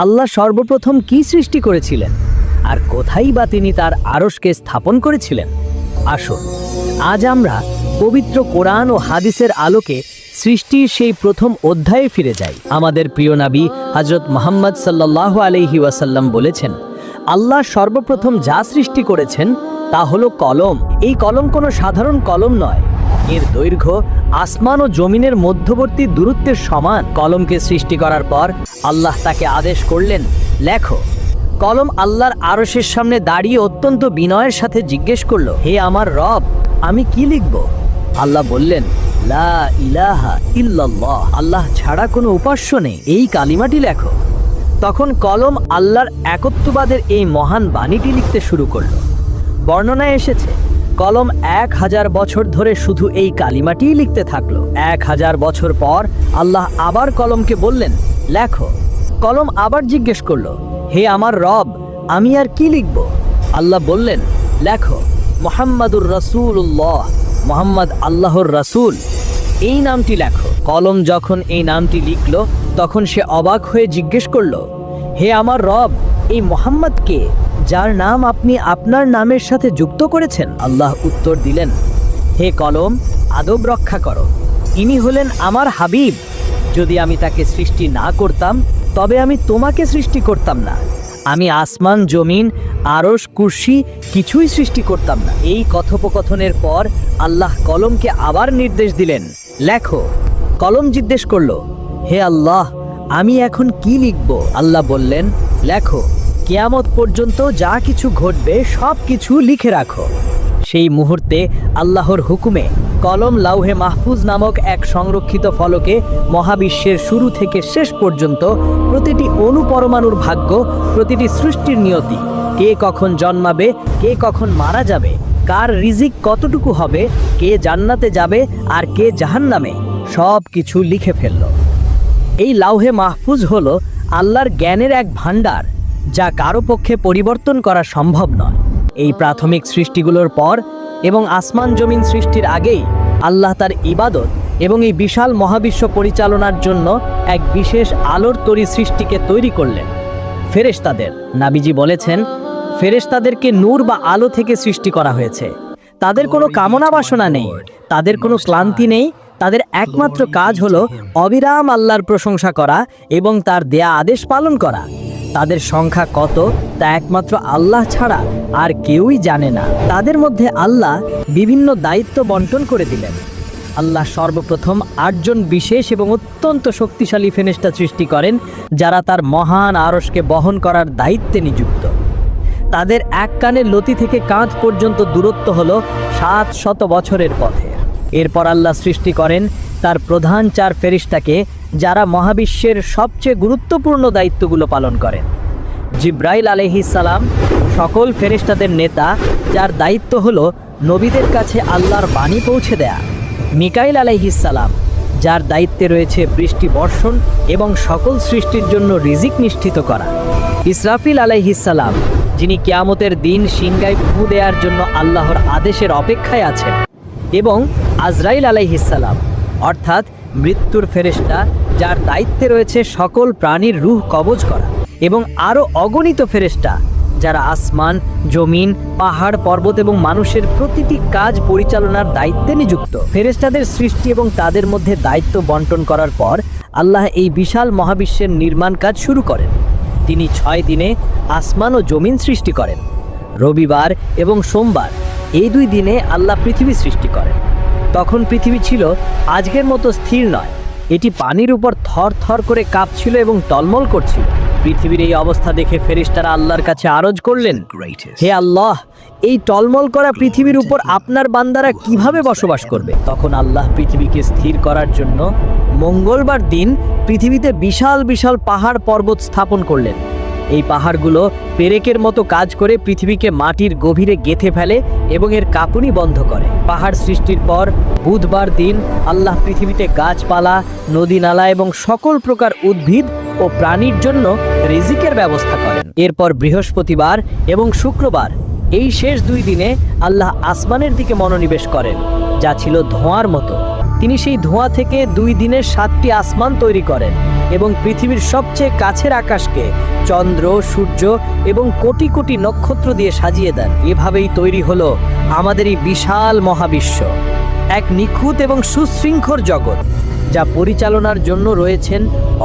আল্লাহ সর্বপ্রথম কি সৃষ্টি করেছিলেন আর কোথায় বা তিনি তার আরশকে স্থাপন করেছিলেন? আসুন আজ আমরা পবিত্র কোরআন ও হাদিসের আলোকে সৃষ্টির সেই প্রথম অধ্যায়ে ফিরে যাই। আমাদের প্রিয় নবী হযরত মুহাম্মদ সাল্লাল্লাহু আলাইহি ওয়াসাল্লাম বলেছেন, আল্লাহ সর্বপ্রথম যা সৃষ্টি করেছেন তা হলো কলম। এই কলম কোনো সাধারণ কলম নয়, এর দৈর্ঘ্য আসমান ও জমিনের মধ্যবর্তী দূরত্বের সমান। কলমকে সৃষ্টি করার পর আল্লাহ তাকে আদেশ করলেন, লেখো। কলম আল্লাহর আরশের সামনে দাঁড়িয়ে অত্যন্ত বিনয়ের সাথে জিজ্ঞেস করল, হে আমার রব, আমি কি লিখব? আল্লাহ বললেন, লা ইলাহা ইল্লাল্লাহ, আল্লাহ ছাড়া কোনো উপাস্য নেই, এই কালিমাটি লেখো। তখন কলম আল্লাহর একত্ববাদের এই মহান বাণীটি লিখতে শুরু করল। বর্ণনায় এসেছে, কলম 1000 বছর ধরে শুধু এই কালিমাটিই লিখতে থাকলো। 1000 বছর পর আল্লাহ আবার কলমকে বললেন, লেখো। কলম আবার জিজ্ঞেস করলো, হে আমার রব, আমি আর কি লিখব? আল্লাহ বললেন, লেখো, মুহাম্মাদুর রাসূলুল্লাহ, মুহাম্মদ আল্লাহর রাসূল, এই নামটি লেখো। কলম যখন এই নামটি লিখল তখন সে অবাক হয়ে জিজ্ঞেস করলো, হে আমার রব, এই মুহাম্মদ কে, যার নাম আপনি আপনার নামের সাথে যুক্ত করেছেন? আল্লাহ উত্তর দিলেন, হে কলম, আদব রক্ষা করো, ইনি হলেন আমার হাবিব। যদি আমি তাকে সৃষ্টি না করতাম তবে আমি তোমাকে সৃষ্টি করতাম না। আমি আসমান, জমিন, আরশ, কুরসি কিছুই সৃষ্টি করতাম না। এই কথোপকথনের পর আল্লাহ কলমকে আবার নির্দেশ দিলেন, লেখো। কলম জিজ্ঞেস করলো, হে আল্লাহ, আমি এখন কি লিখব? আল্লাহ বললেন, লেখো, কিয়ামত পর্যন্ত যা কিছু ঘটবে সব কিছু লিখে রাখো। সেই মুহূর্তে আল্লাহর হুকুমে কলম লাউহে মাহফুজ নামক এক সংরক্ষিত ফলকে মহাবিশ্বের শুরু থেকে শেষ পর্যন্ত প্রতিটি অণুপরমাণুর ভাগ্য, প্রতিটি সৃষ্টির নিয়তি, কে কখন জন্মাবে, কে কখন মারা যাবে, কার রিজিক কতটুকু হবে, কে জান্নাতে যাবে আর কে জাহান্নামে, সব কিছু লিখে ফেলল। এই লাউহে মাহফুজ হলো আল্লাহর জ্ঞানের এক ভাণ্ডার, যা কারো পক্ষে পরিবর্তন করা সম্ভব নয়। এই প্রাথমিক সৃষ্টিগুলোর পর এবং আসমান জমিন সৃষ্টির আগেই আল্লাহ তার ইবাদত এবং এই বিশাল মহাবিশ্ব পরিচালনার জন্য এক বিশেষ আলোর তরি সৃষ্টিকে তৈরি করলেন, ফেরেশতাদের। নাবিজি বলেছেন, ফেরেশতাদেরকে নূর বা আলো থেকে সৃষ্টি করা হয়েছে। তাদের কোনো কামনা বাসনা নেই, তাদের কোনো ক্লান্তি নেই। তাদের একমাত্র কাজ হলো অবিরাম আল্লাহর প্রশংসা করা এবং তার দেয়া আদেশ পালন করা। তাদের সংখ্যা কত তা একমাত্র আল্লাহ ছাড়া আর কেউই জানে না। তাদের মধ্যে আল্লাহ বিভিন্ন দায়িত্ব বন্টন করে দিলেন। আল্লাহ সর্বপ্রথম 8 জন বিশেষ এবং অত্যন্ত শক্তিশালী ফেরেশতা সৃষ্টি করেন, যারা তার মহান আরশকে বহন করার দায়িত্বে নিযুক্ত। তাদের এক কানের লতি থেকে কাঁধ পর্যন্ত দূরত্ব হলো 700 বছরের পথে। এরপর আল্লাহ সৃষ্টি করেন তার প্রধান 4 ফেরেশতাকে, যারা মহাবিশ্বের সবচেয়ে গুরুত্বপূর্ণ দায়িত্বগুলো পালন করেন। জিব্রাইল আলাইহিস সালাম সকল ফেরেশতাদের নেতা, যার দায়িত্ব হলো নবীদের কাছে আল্লাহর বাণী পৌঁছে দেয়া। মিকাইল আলাইহিস সালাম, যার দায়িত্বে রয়েছে বৃষ্টি বর্ষণ এবং সকল সৃষ্টির জন্য রিজিক নিশ্চিত করা। ইসরাফিল আলাইহিস সালাম, যিনি কিয়ামতের দিন সিংগায় ফু দেওয়ার জন্য আল্লাহর আদেশের অপেক্ষায় আছেন। এবং আজরাইল আলাইহিস সালাম, অর্থাৎ মৃত্যুর ফেরেশতা, যার দায়িত্বে রয়েছে সকল প্রাণীর রূহ কবজ করা। এবং আরও অগণিত ফেরেশতা, যারা আসমান, জমিন, পাহাড়, পর্বত এবং মানুষের প্রতিটি কাজ পরিচালনার দায়িত্বে নিযুক্ত। ফেরেশতাদের সৃষ্টি এবং তাদের মধ্যে দায়িত্ব বন্টন করার পর আল্লাহ এই বিশাল মহাবিশ্বের নির্মাণ কাজ শুরু করেন। তিনি 6 দিনে আসমান ও জমিন সৃষ্টি করেন। রবিবার এবং সোমবার, এই 2 দিনে আল্লাহ পৃথিবী সৃষ্টি করেন। তখন পৃথিবী ছিল আজকের মতো স্থির নয়, এটি পানির উপর থর থর করে কাঁপছিল এবং টলমল করছিল। পৃথিবীর এই অবস্থা দেখে ফেরেশতারা আল্লাহর কাছে আরজ করলেন, হে আল্লাহ, এই টলমল করা পৃথিবীর উপর আপনার বান্দারা কিভাবে বসবাস করবে? তখন আল্লাহ পৃথিবীকে স্থির করার জন্য মঙ্গলবার দিন পৃথিবীতে বিশাল বিশাল পাহাড় পর্বত স্থাপন করলেন। এই পাহাড়গুলো পেরেকের মতো কাজ করে পৃথিবীকে মাটির গভীরে গেঁথে ফেলে এবং এর কাঁপুনি বন্ধ করে। পাহাড় সৃষ্টির পর বুধবার দিন আল্লাহ পৃথিবীতে গাছপালা, নদী নালা এবং সকল প্রকার উদ্ভিদ ও প্রাণীর জন্য রিজিকের ব্যবস্থা করেন। এরপর বৃহস্পতিবার এবং শুক্রবার, এই শেষ 2 দিনে আল্লাহ আসমানের দিকে মনোনিবেশ করেন, যা ছিল ধোঁয়ার মতো। তিনি সেই ধোঁয়া থেকে 2 দিনের 7টি আসমান তৈরি করেন এবং পৃথিবীর সবচেয়ে কাছের আকাশকে চন্দ্র, সূর্য এবং কোটি কোটি নক্ষত্র দিয়ে সাজিয়ে দেন। এভাবেই তৈরি হলো আমাদের এই বিশাল মহাবিশ্ব, এক নিখুঁত এবং সুশৃঙ্খল জগৎ যা পরিচালনার জন্য রয়েছেন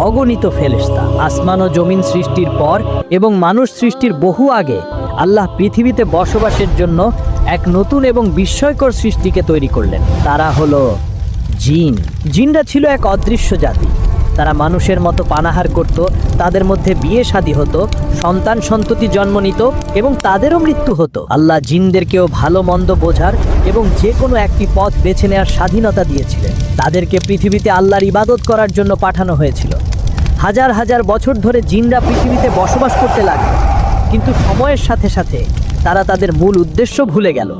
অগণিত ফেরেশতা। আসমান ও জমিন সৃষ্টির পর এবং মানুষ সৃষ্টির বহু আগে আল্লাহ পৃথিবীতে বসবাসের জন্য এক নতুন এবং বিস্ময়কর সৃষ্টিকে তৈরি করলেন। তারা হলো জিন। জিনরা ছিল এক অদৃশ্য জাতি। তারা মানুষের মতো পানাহার করত, তাদের মধ্যে বিয়ে শাদী হতো, সন্তান সন্ততি জন্ম নিত এবং তাদেরও মৃত্যু হতো। আল্লাহ জিনদেরকেও ভালো মন্দ বোঝার এবং যে কোনো একটি পথ বেছে নেওয়ার স্বাধীনতা দিয়েছিলেন। তাদেরকে পৃথিবীতে আল্লাহর ইবাদত করার জন্য পাঠানো হয়েছিল। হাজার হাজার বছর ধরে জিনরা পৃথিবীতে বসবাস করতে লাগলো, কিন্তু সময়ের সাথে সাথে তারা তাদের মূল উদ্দেশ্য ভুলে গেল।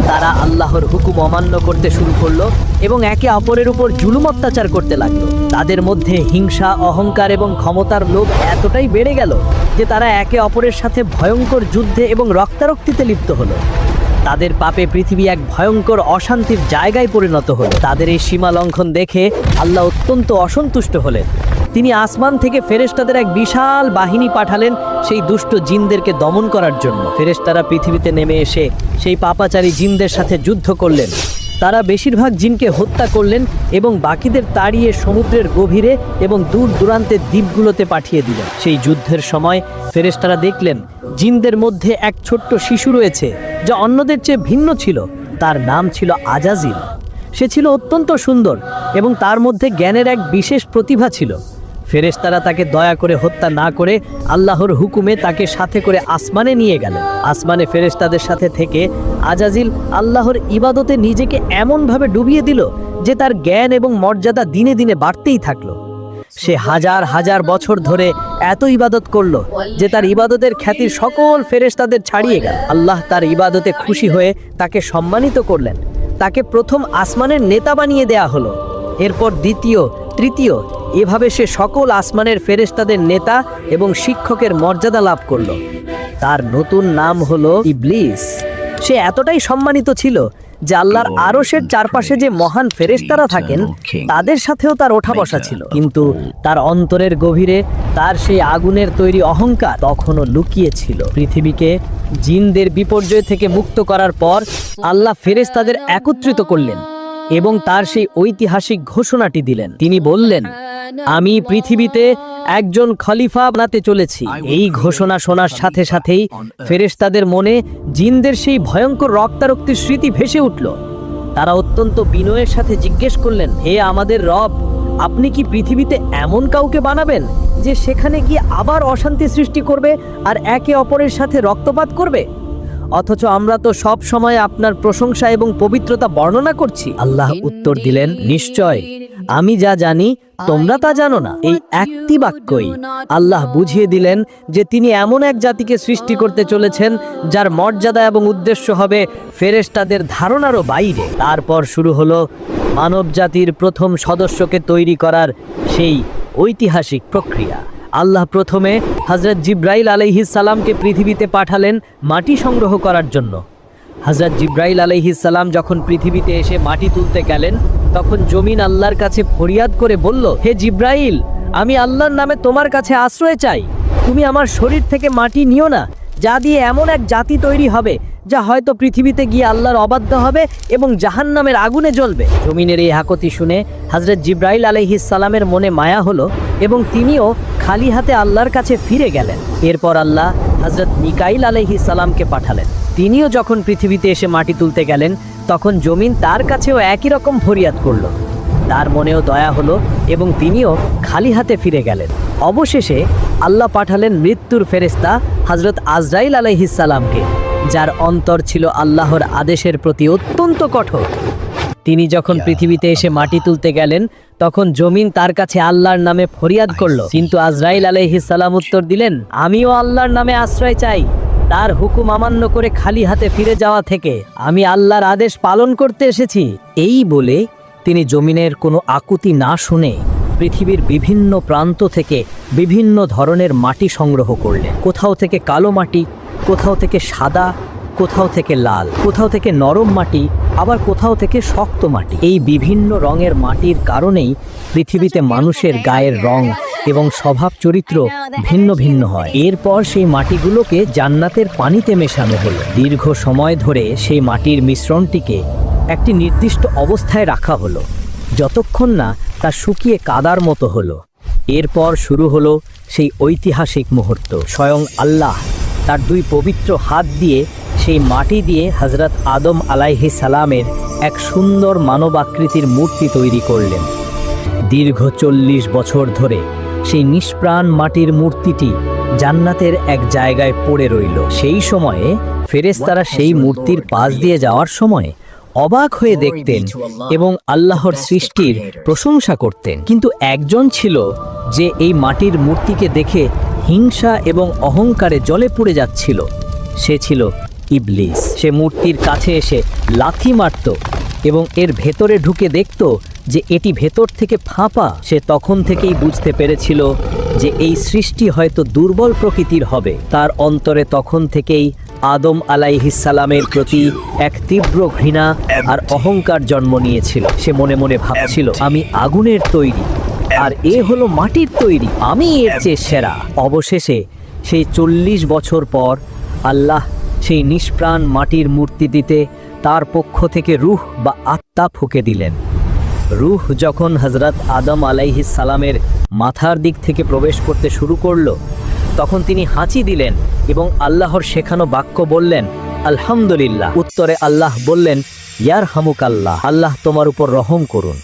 তারা আল্লাহর হুকুম অমান্য করতে শুরু করলো এবং একে অপরের উপর জুলুম অত্যাচার করতে লাগলো। তাদের মধ্যে হিংসা, অহংকার এবং ক্ষমতার লোভ এতটাই বেড়ে গেল যে তারা একে অপরের সাথে ভয়ঙ্কর যুদ্ধে এবং রক্তারক্তিতে লিপ্ত হলো। তাদের পাপে পৃথিবী এক ভয়ঙ্কর অশান্তির জায়গায় পরিণত হলো। তাদের এই সীমা লঙ্ঘন দেখে আল্লাহ অত্যন্ত অসন্তুষ্ট হলেন। তিনি আসমান থেকে ফেরেশতাদের এক বিশাল বাহিনী পাঠালেন সেই দুষ্ট জিনদেরকে দমন করার জন্য। ফেরেশতারা পৃথিবীতে নেমে এসে সেই পাপাচারী জিনদের সাথে যুদ্ধ করলেন। তারা বেশিরভাগ জিনকে হত্যা করলেন এবং বাকিদের তাড়িয়ে সমুদ্রের গভীরে এবং দূর দূরান্তের দ্বীপগুলোতে পাঠিয়ে দিলেন। সেই যুদ্ধের সময় ফেরেশতারা দেখলেন জিনদের মধ্যে এক ছোট্ট শিশু রয়েছে যা অন্যদের চেয়ে ভিন্ন ছিল। তার নাম ছিল আজাজিল। সে ছিল অত্যন্ত সুন্দর এবং তার মধ্যে জ্ঞানের এক বিশেষ প্রতিভা ছিল। ফেরেশতারা তাকে দয়া করে হত্যা না করে আল্লাহর হুকুমে তাকে সাথে করে আসমানে নিয়ে গেলেন। আসমানে ফেরেশতাদের সাথে থেকে আজাজিল আল্লাহর ইবাদতে নিজেকে এমনভাবে ডুবিয়ে দিল যে তার জ্ঞান এবং মর্যাদা দিনে দিনে বাড়তেই থাকলো। সে হাজার হাজার বছর ধরে এত ইবাদত করলো যে তার ইবাদতের খ্যাতি সকল ফেরেশতাদের ছাড়িয়ে গেল। আল্লাহ তার ইবাদতে খুশি হয়ে তাকে সম্মানিত করলেন। তাকে প্রথম আসমানের নেতা বানিয়ে দেয়া হলো, এরপর দ্বিতীয়, তৃতীয়, এভাবে সে সকল আসমানের ফেরেশতাদের নেতা এবং শিক্ষকের মর্যাদা লাভ করল। তার নতুন নাম হলো ইবলিস। সে এতটাই সম্মানিত ছিল যে আল্লাহর আরশের চারপাশে যে মহান ফেরেশতারা থাকেন তাদের সাথেও তার ওঠা বসা ছিল। কিন্তু তার অন্তরের গভীরে তার সেই আগুনের তৈরি অহংকার তখনও লুকিয়ে ছিল। পৃথিবীকে জিনদের বিপর্যয় থেকে মুক্ত করার পর আল্লাহ ফেরেশতাদের একত্রিত করলেন এবং তার সেই ঐতিহাসিক ঘোষণাটি দিলেন। তিনি বললেন, আমি পৃথিবীতে একজন খলিফা বানাতে চলেছি। এই ঘোষণা শোনার সাথে সাথেই ফেরেশতাদের মনে জিনদের সেই ভয়ঙ্কর রক্তারক্তির স্মৃতি ভেসে উঠল। তারা অত্যন্ত বিনয়ের সাথে জিজ্ঞেস করলেন, হে আমাদের রব, আপনি কি পৃথিবীতে এমন কাউকে বানাবেন যে সেখানে গিয়ে আবার অশান্তি সৃষ্টি করবে আর একে অপরের সাথে রক্তপাত করবে? অথচ আমরা তো সব সময় আপনার প্রশংসা এবং পবিত্রতা বর্ণনা করছি। আল্লাহ উত্তর দিলেন, নিশ্চয় আমি যা জানি তোমরা তা জানো না। এই একটি বাক্যই আল্লাহ বুঝিয়ে দিলেন যে তিনি এমন এক জাতিকে সৃষ্টি করতে চলেছেন যার মর্যাদা এবং উদ্দেশ্য হবে ফেরেশতাদের ধারণারও বাইরে। তারপর শুরু হলো মানব জাতির প্রথম সদস্যকে তৈরি করার সেই ঐতিহাসিক প্রক্রিয়া। আল্লাহ প্রথমে হযরত জিব্রাইল আলাইহিস সালামকে পৃথিবীতে পাঠালেন মাটি সংগ্রহ করার জন্য। হযরত জিব্রাইল আলাইহিস সালাম যখন পৃথিবীতে এসে মাটি তুলতে গেলেন তখন জমিন আল্লাহর কাছে ফরিয়াদ করে বলল, হে জিব্রাইল, আমি আল্লাহর নামে তোমার কাছে আশ্রয় চাই। তুমি আমার শরীর থেকে মাটি নিও না, যা দিয়ে এমন এক জাতি তৈরি হবে যা হয়তো পৃথিবীতে গিয়ে আল্লাহর অবাধ্য হবে এবং জাহান্নামের আগুনে জ্বলবে। জমিনের এই হাকতি শুনে হযরত জিব্রাইল আলাইহিস সালামের মনে মায়া হলো এবং তিনিও খালি হাতে আল্লাহর কাছে ফিরে গেলেন। এরপর আল্লাহ হযরত মিকাইল আলাইহিস সালামকে পাঠালেন। তিনিও যখন পৃথিবীতে এসে মাটি তুলতে গেলেন তখন জমিন তার কাছেও একই রকম ফরিয়াদ করলো। তার মনেও দয়া হলো এবং তিনিও খালি হাতে ফিরে গেলেন। অবশেষে আল্লাহ পাঠালেন মৃত্যুর ফেরেশতা হযরত আজরাইল আলাইহিস সালামকে, যার অন্তর ছিল আল্লাহর আদেশের প্রতি অত্যন্ত কঠোর। তিনি যখন পৃথিবীতে এসে মাটি তুলতে গেলেন তখন জমিন তার কাছে আল্লাহর নামে ফরিয়াদ করলো, কিন্তু আজরাইল আলাইহিস সালাম উত্তর দিলেন, আমিও আল্লাহর নামে আশ্রয় চাই। তার হুকুম অমান্য করে খালি হাতে ফিরে যাওয়া থেকে আমি আল্লাহর আদেশ পালন করতে এসেছি। এই বলে তিনি জমিনের কোনো আকুতি না শুনে পৃথিবীর বিভিন্ন প্রান্ত থেকে বিভিন্ন ধরনের মাটি সংগ্রহ করলেন। কোথাও থেকে কালো মাটি, কোথাও থেকে সাদা, কোথাও থেকে লাল, কোথাও থেকে নরম মাটি, আবার কোথাও থেকে শক্ত মাটি। এই বিভিন্ন রঙের মাটির কারণেই পৃথিবীতে মানুষের গায়ের রং এবং স্বভাব চরিত্র ভিন্ন ভিন্ন হয়। এরপর সেই মাটিগুলোকে জান্নাতের পানিতে মেশানো হলো। দীর্ঘ সময় ধরে সেই মাটির মিশ্রণটিকে একটি নির্দিষ্ট অবস্থায় রাখা হলো, যতক্ষণ না তা শুকিয়ে কাদার মতো হলো। এরপর শুরু হলো সেই ঐতিহাসিক মুহূর্ত। স্বয়ং আল্লাহ তার দুই পবিত্র হাত দিয়ে সেই মাটি দিয়ে হযরত আদম আলাইহিস সালামের এক সুন্দর মানবাকৃতির মূর্তি তৈরি করলেন। দীর্ঘ 40 বছর ধরে সেই নিষ্প্রাণ মাটির মূর্তিটি জান্নাতের এক জায়গায় পড়ে রইল। সেই সময়ে ফেরেশতারা সেই মূর্তির পাশ দিয়ে যাওয়ার সময় অবাক হয়ে দেখতেন এবং আল্লাহর সৃষ্টির প্রশংসা করতেন। কিন্তু একজন ছিল যে এই মাটির মূর্তিকে দেখে হিংসা এবং অহংকারে জ্বলে পুড়ে যাচ্ছিল। সে ছিল ইবলিস। সে মূর্তির কাছে এসে লাথি মারত এবং এর ভেতরে ঢুকে দেখত যে এটি ভেতর থেকে ফাঁপা। সে তখন থেকেই বুঝতে পেরেছিল যে এই সৃষ্টি হয়তো দুর্বল প্রকৃতির হবে। তার অন্তরে তখন থেকেই আদম আলাইহিস সালামের প্রতি এক তীব্র ঘৃণা আর অহংকার জন্ম নিয়েছিল। সে মনে মনে ভাবছিল, আমি আগুনের তৈরি আর এ হলো মাটির তৈরি, আমি এর চেয়ে সেরা। অবশেষে সেই 40 বছর পর আল্লাহ সেই নিষ্প্রাণ মাটির মূর্তিটিতে তার পক্ষ থেকে রূহ বা আত্মা ফুঁকে দিলেন। রূহ যখন হযরত আদম আলাইহিস সালামের মাথার দিক থেকে প্রবেশ করতে শুরু করলো, তখন তিনি হাঁচি দিলেন এবং আল্লাহর শেখানো বাক্য বললেন, আলহামদুলিল্লাহ। উত্তরে আল্লাহ বললেন, ইয়ারহামুকাল্লাহ, আল্লাহ তোমার উপর রহম করুন।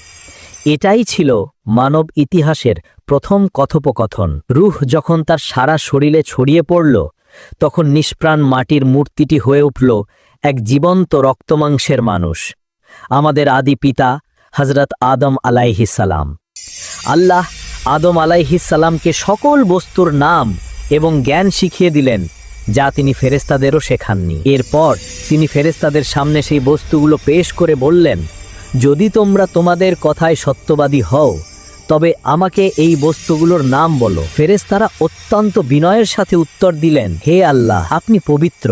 এটাই ছিল মানব ইতিহাসের প্রথম কথোপকথন। রূহ যখন তার সারা শরীরে ছড়িয়ে পড়ল, তখন নিষ্প্রাণ মাটির মূর্তিটি হয়ে উঠল এক জীবন্ত রক্তমাংসের মানুষ, আমাদের আদি পিতা হযরত আদম আলাইহিস সালাম। আল্লাহ আদম আলাইহিস সালামকে সকল বস্তুর নাম এবং জ্ঞান শিখিয়ে দিলেন, যা তিনি ফেরেশতাদেরও শেখাননি। এরপর তিনি ফেরেশতাদের সামনে সেই বস্তুগুলো পেশ করে বললেন, যদি তোমরা তোমাদের কথায় সত্যবাদী হও তবে আমাকে এই বস্তুগুলোর নাম বলো। ফেরেশতারা অত্যন্ত বিনয়ের সাথে উত্তর দিলেন, হে আল্লাহ, আপনি পবিত্র,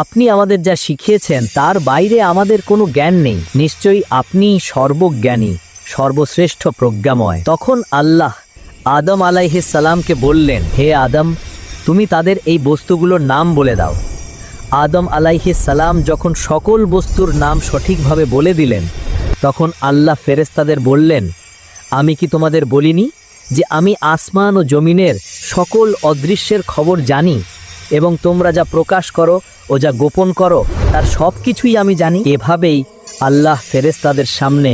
আপনি আমাদের যা শিখিয়েছেন তার বাইরে আমাদের কোনো জ্ঞান নেই। নিশ্চয়ই আপনি সর্বজ্ঞানী, সর্বশ্রেষ্ঠ প্রজ্ঞাময়। তখন আল্লাহ আদম আলাইহিস সালামকে বললেন, হে আদম, তুমি তাদের এই বস্তুগুলোর নাম বলে দাও। আদম আলাইহিস সালাম যখন সকল বস্তুর নাম সঠিকভাবে বলে দিলেন, তখন আল্লাহ ফেরেশতাদের বললেন, আমি কি তোমাদের বলিনি যে আমি আসমান ও জমিনের সকল অদৃশ্যের খবর জানি এবং তোমরা যা প্রকাশ করো ও যা গোপন করো তার সব কিছুই আমি জানি। এভাবেই আল্লাহ ফেরেশতাদের সামনে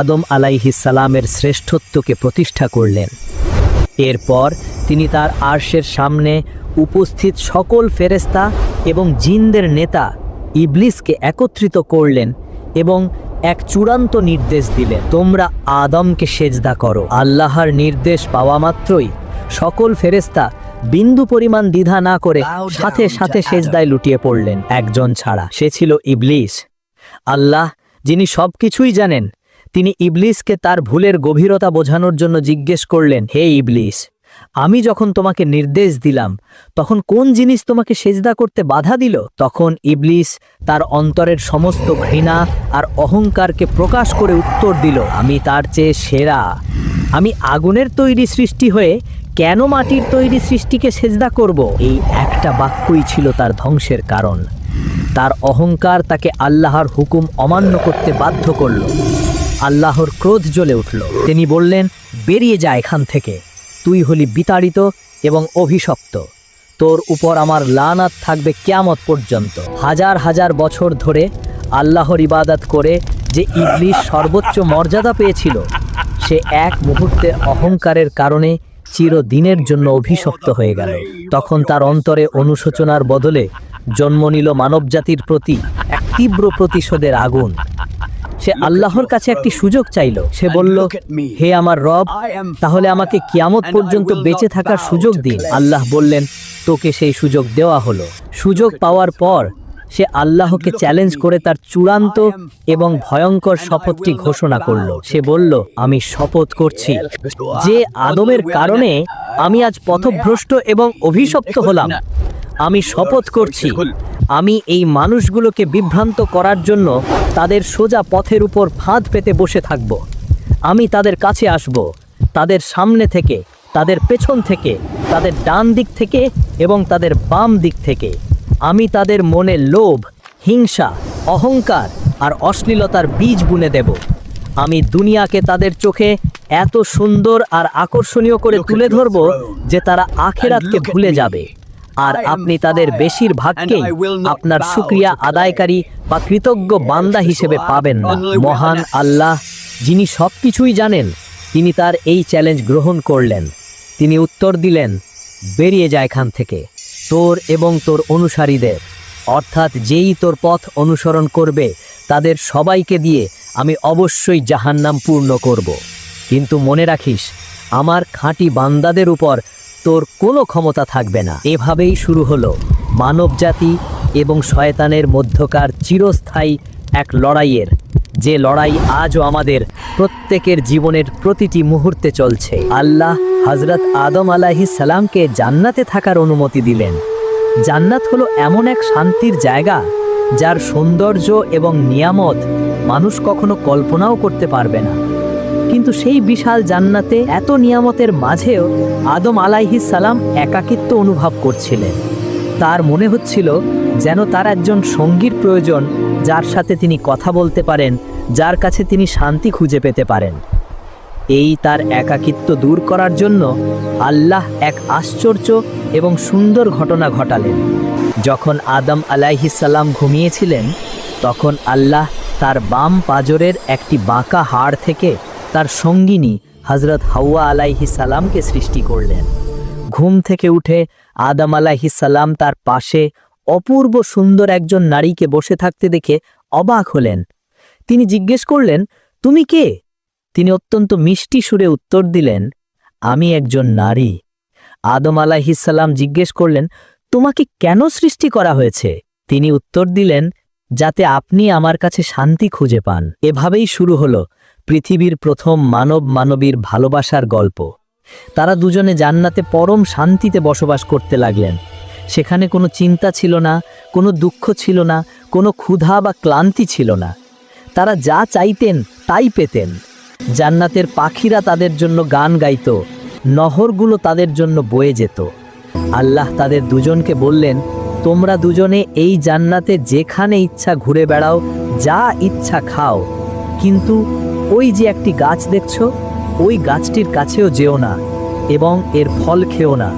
আদম আলাইহিস সালামের শ্রেষ্ঠত্বকে প্রতিষ্ঠা করলেন। এরপর তিনি তার আরশের সামনে উপস্থিত সকল ফেরেশতা এবং জিনদের নেতা ইবলিসকে একত্রিত করলেন এবং এক চূড়ান্ত নির্দেশ দিলেন, তোমরা আদমকে সেজদা করো। আল্লাহর নির্দেশ পাওয়া মাত্রই সকল ফেরেশতা বিন্দু পরিমাণ দ্বিধা না করে সাথে সাথে সেজদায় লুটিয়ে পড়লেন, একজন ছাড়া, সে ছিল ইবলিস। আল্লাহ, যিনি সবকিছুই জানেন, তিনি ইবলিসকে তার ভুলের গভীরতা বোঝানোর জন্য জিজ্ঞেস করলেন, হে ইবলিস, আমি যখন তোমাকে নির্দেশ দিলাম তখন কোন জিনিস তোমাকে সেজদা করতে বাধা দিল? তখন ইবলিস তার অন্তরের সমস্ত ঘৃণা আর অহংকারকে প্রকাশ করে উত্তর দিল, আমি তার চেয়ে সেরা। আমি আগুনের তৈরি সৃষ্টি হয়ে কেন মাটির তৈরি সৃষ্টিকে সেজদা করব? এই একটা বাক্যই ছিল তার ধ্বংসের কারণ। তার অহংকার তাকে আল্লাহর হুকুম অমান্য করতে বাধ্য করল। আল্লাহর ক্রোধ জ্বলে উঠল। তিনি বললেন, বেরিয়ে যা এখান থেকে, তুই হলি বিতাড়িত এবং অভিশপ্ত, তোর উপর আমার লানাত থাকবে কিয়ামত পর্যন্ত। হাজার হাজার বছর ধরে আল্লাহর ইবাদত করে যে ইবলিস সর্বোচ্চ মর্যাদা পেয়েছিল, সে এক মুহূর্তের অহংকারের কারণে চিরদিনের জন্য অভিশপ্ত হয়ে গেল। তখন তার অন্তরে অনুশোচনার বদলে জন্ম নিল মানবজাতির প্রতি এক তীব্র প্রতিশোধের আগুন। সে আল্লাহর কাছে একটি সুযোগ চাইল। সে বলল, হে আমার রব, তাহলে আমাকে কিয়ামত পর্যন্ত বেঁচে থাকার সুযোগ দিন। আল্লাহ বললেন, তোকে সেই সুযোগ দেওয়া হলো। সুযোগ পাওয়ার পর সে আল্লাহকে চ্যালেঞ্জ করে তার চূড়ান্ত এবং ভয়ঙ্কর শপথটি ঘোষণা করল। সে বলল, আমি শপথ করছি যে আদমের কারণে আমি আজ পথভ্রষ্ট এবং অভিশপ্ত হলাম। আমি শপথ করছি আমি এই মানুষগুলোকে বিভ্রান্ত করার জন্য তাদের সোজা পথের উপর ফাঁদ পেতে বসে থাকব। আমি তাদের কাছে আসব, তাদের সামনে থেকে তাদের পেছন থেকে, তাদের ডান দিক থেকে এবং তাদের বাম দিক থেকে। আমি তাদের মনে লোভ, হিংসা, অহংকার আর অশ্লীলতার বীজ বুনে দেব। আমি দুনিয়াকে তাদের চোখে এত সুন্দর আর আকর্ষণীয় করে তুলে ধরব যে তারা আখিরাতকে ভুলে যাবে। আর আপনি তাদের বেশিরভাগকেই আপনার শুকরিয়া আদায়কারী বা কৃতজ্ঞ বান্দা হিসেবে পাবেন না। মহান আল্লাহ, যিনি সবকিছুই জানেন, তিনি তার এই চ্যালেঞ্জ গ্রহণ করলেন। তিনি উত্তর দিলেন, বেরিয়ে যায় এখান থেকে, তোর এবং তোর অনুসারীদের, অর্থাৎ যেই তোর পথ অনুসরণ করবে তাদের সবাইকে দিয়ে আমি অবশ্যই জাহান্নাম পূর্ণ করব। কিন্তু মনে রাখিস, আমার খাঁটি বান্দাদের উপর তোর কোনো ক্ষমতা থাকবে না। এভাবেই শুরু হলো মানবজাতি এবং শয়তানের মধ্যকার চিরস্থায়ী এক লড়াইয়ের, যে লড়াই আজও আমাদের প্রত্যেকের জীবনের প্রতিটি মুহূর্তে চলছে। আল্লাহ হযরত আদম আলাইহিস সালামকে জান্নাতে থাকার অনুমতি দিলেন। জান্নাত হলো এমন এক শান্তির জায়গা যার সৌন্দর্য এবং নিয়ামত মানুষ কখনো কল্পনাও করতে পারবে না। কিন্তু সেই বিশাল জান্নাতে এত নিয়ামতের মাঝেও আদম আলাইহিস সালাম একাকিত্ব অনুভব করছিলেন। তার মনে হচ্ছিল যেন তার একজন সঙ্গীর প্রয়োজন, যার সাথে তিনি কথা বলতে পারেন, যার কাছে তিনি শান্তি খুঁজে পেতে পারেন। এই তার একাকিত্ব দূর করার জন্য আল্লাহ এক আশ্চর্য এবং সুন্দর ঘটনা ঘটালেন। যখন আদম আলাইহিস সালাম ঘুমিয়েছিলেন, তখন আল্লাহ তার বাম পাজরের একটি বাঁকা হাড় থেকে তার সঙ্গিনী হযরত হাওয়া আলাইহিস সালামকে সৃষ্টি করলেন। ঘুম থেকে উঠে আদম আলাইহিস সালাম তার পাশে অপূর্ব সুন্দর একজন নারীকে বসে থাকতে দেখে অবাক হলেন। তিনি জিজ্ঞেস করলেন, তুমি কে? তিনি অত্যন্ত মিষ্টি সুরে উত্তর দিলেন, আমি একজন নারী। আদম আলাইহিস সালাম জিজ্ঞেস করলেন, তোমাকে কেন সৃষ্টি করা হয়েছে? তিনি উত্তর দিলেন, যাতে আপনি আমার কাছে শান্তি খুঁজে পান। এভাবেই শুরু হলো পৃথিবীর প্রথম মানব মানবীর ভালোবাসার গল্প। তারা দুজনে জান্নাতে পরম শান্তিতে বসবাস করতে লাগলেন। সেখানে কোনো চিন্তা ছিল না, কোনো দুঃখ ছিল না, কোনো ক্ষুধা বা ক্লান্তি ছিল না। তারা যা চাইতেন তাই পেতেন। জান্নাতের পাখিরা তাদের জন্য গান গাইত, নহরগুলো তাদের জন্য বয়ে যেত। আল্লাহ তাদের দুজনকে বললেন, তোমরা দুজনে এই জান্নাতে যেখানে ইচ্ছা ঘুরে বেড়াও, যা ইচ্ছা খাও, কিন্তু ওই যে একটি গাছ দেখছো, ওই গাছটির কাছেও যেও না এবং এর ফল খেও না।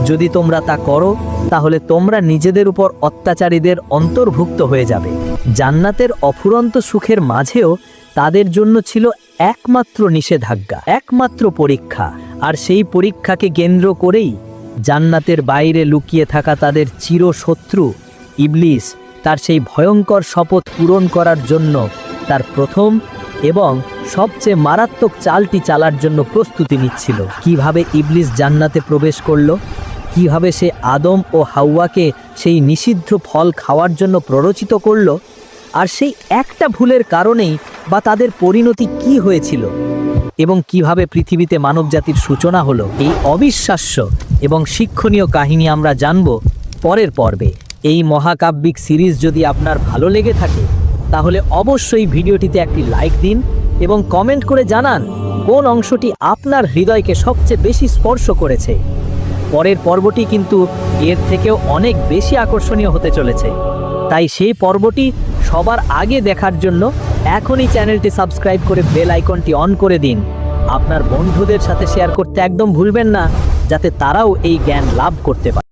যদি তোমরা তা করো, তাহলে তোমরা নিজেদের উপর অত্যাচারীদের অন্তর্ভুক্ত হয়ে যাবে। জান্নাতের অফুরন্ত সুখের মাঝেও তাদের জন্য ছিল একমাত্র নিষেধাজ্ঞা, একমাত্র পরীক্ষা। আর সেই পরীক্ষাকে কেন্দ্র করেই জান্নাতের বাইরে লুকিয়ে থাকা তাদের চিরশত্রু ইবলিস তার সেই ভয়ঙ্কর শপথ পূরণ করার জন্য তার প্রথম এবং সবচেয়ে মারাত্মক চালটি চালার জন্য প্রস্তুতি নিচ্ছিল। কিভাবে ইবলিস জান্নাতে প্রবেশ করল, কিভাবে সে আদম ও হাওয়াকে সেই নিষিদ্ধ ফল খাওয়ার জন্য প্ররোচিত করল, আর সেই একটা ভুলের কারণেই বা তাদের পরিণতি কি হয়েছিল, এবং কিভাবে পৃথিবীতে মানবজাতির সূচনা হলো, এই অবিশ্বাস্য এবং শিক্ষণীয় কাহিনী আমরা জানব পরের পর্বে। এই মহাকাব্যিক সিরিজ যদি আপনার ভালো লেগে থাকে, তাহলে অবশ্যই ভিডিওটিতে একটি লাইক দিন এবং কমেন্ট করে জানান কোন অংশটি আপনার হৃদয়কে সবচেয়ে বেশি স্পর্শ করেছে। পরের পর্বটি কিন্তু এর থেকেও অনেক বেশি আকর্ষণীয় হতে চলেছে। তাই সেই পর্বটি সবার আগে দেখার জন্য এখনই চ্যানেলটি সাবস্ক্রাইব করে বেল আইকনটি অন করে দিন। আপনার বন্ধুদের সাথে শেয়ার করতে একদম ভুলবেন না, যাতে তারাও এই জ্ঞান লাভ করতে পারে।